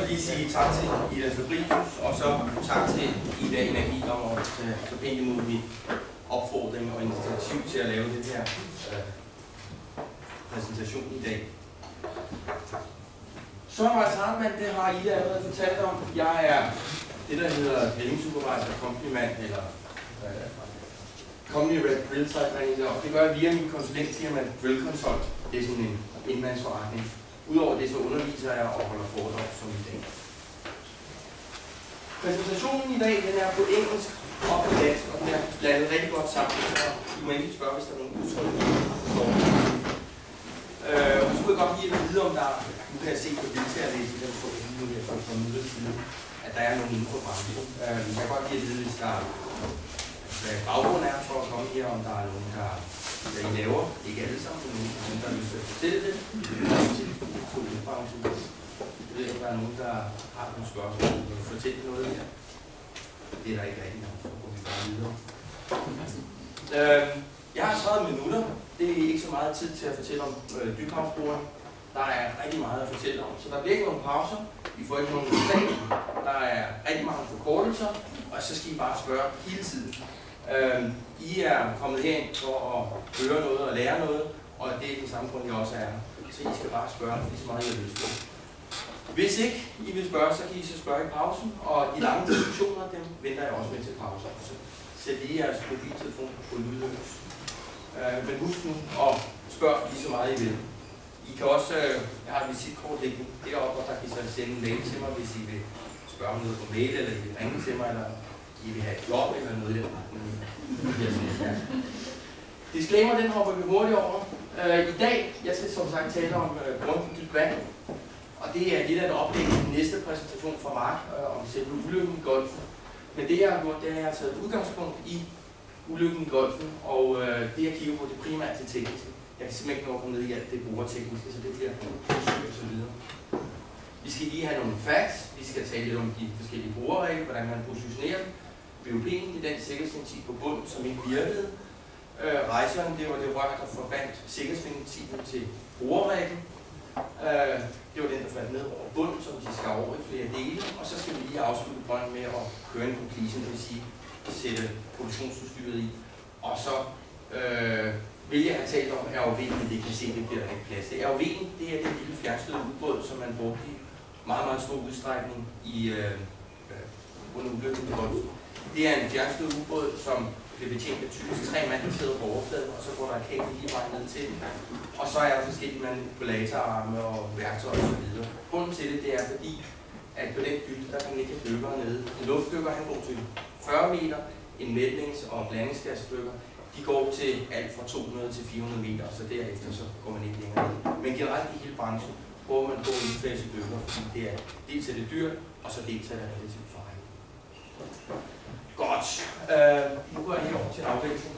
lige sige tak til Ida Fabricius, og så tak til Ida Energi om at tage så pænt imod min opfordring og initiativ til at lave det her præsentation i dag. Søren Weiss Hartmann, det har Ida allerede fortalt om. Jeg er det, der hedder Drilling Supervisor Company Man, eller Company Red Drill Site Manager, og det gør jeg via min konsulentfirma Drill Consult. Det er sådan en enmandsforretning. Udover det, så underviser jeg og holder foredrag som i dag. Præsentationen i dag, den er på engelsk og på dansk, og den er blandet rigtig godt sammen. I må endelig spørge, hvis der er nogen udtryk. Og så kunne jeg godt lige vide, om der, nu kan jeg se på deltagerlæsen, den står lige nu her for et par minutter siden, at der er nogen inden for branchen. Jeg kan godt lige vide, hvis der hvad baggrunden er for at komme her, om der er nogen, der I laver, ikke alle sammen, men nogen, der har lyst til at fortælle det. Jeg ved ikke, om der er nogen, der har nogle spørgsmål, der vil fortælle noget her. Det er der ikke rigtig nogen, så går vi bare videre. Jeg har 30 minutter. Det er ikke så meget tid til at fortælle om dybhavsboring. Der er rigtig meget at fortælle om, så der bliver ikke nogen pauser. I får ikke nogen slag. Der er rigtig mange forkortelser, og så skal I bare spørge hele tiden. I er kommet herind for at høre noget og lære noget, og det er den samme grund, jeg også er her. Så I skal bare spørge lige så meget, I har lyst til. Hvis ikke I vil spørge, så kan I så spørge i pausen, og de lange diskussioner, dem venter jeg også med til pauser. Så sæt lige jeres mobiltelefon på lydløs. Men husk nu at spørge lige så meget, I vil. I kan også, jeg har et visitkort liggende deroppe, og der kan I så sende en mail til mig, hvis I vil spørge om noget på mail, eller I vil ringe til mig, eller I vil have et job, eller noget i den retning. Disclaimer, den hopper vi hurtigt over. I dag, jeg skal som sagt tale om grundigt dybt vand, og det er lidt af et oplæg i den næste præsentation fra Mark om selve ulykken i Golfen. Men det jeg har gjort, det er, at jeg har taget udgangspunkt i ulykken i Golfen, og det jeg kigger på, det primært til tekniske. Jeg kan simpelthen ikke nå at komme ned i alt det brugertekniske, så det bliver forsøg og så videre. Vi skal lige have nogle facts, vi skal tale lidt om de forskellige brugerregler, hvordan man positionerer dem. VOP'en, det er den sikkerhedsventil på bunden, som ikke virkede. Rejseren, det var det rør, der forbandt sikkerhedsventilen til brugerreglen. Det var den, der faldt ned over bunden, som de skar over i flere dele. Og så skal vi lige afslutte brønden med at køre en completion, det vil sige sætte produktionsudstyret i. Og så vil jeg have talt om ROV'en, men det kan se, det bliver der ikke plads til. ROV'en, det er den lille fjernstødte ubåd, som man brugte i meget, meget stor udstrækning under ulykken i Golfen. Det er en fjernstødte ubåd, som bliver betjent af typisk 3 mand, der sidder på overfladen, og så går der et kabel lige vejen ned til den. Og så er der forskellige manipulatorarme og værktøjer osv. Grunden til det, det er fordi, at på den dybde, der kan man ikke have dykkere nede. En luftdykker, han går til 40 meter, en mætnings- og blandingsgasdykker, de går til alt fra 200 til 400 meter, så derefter så går man ikke længere ned. Men generelt i hele branchen prøver man på at indfase dykker, fordi det er dels er det dyrt, og så dels er det relativt farligt. Godt. Nu går jeg herover til aflæsning.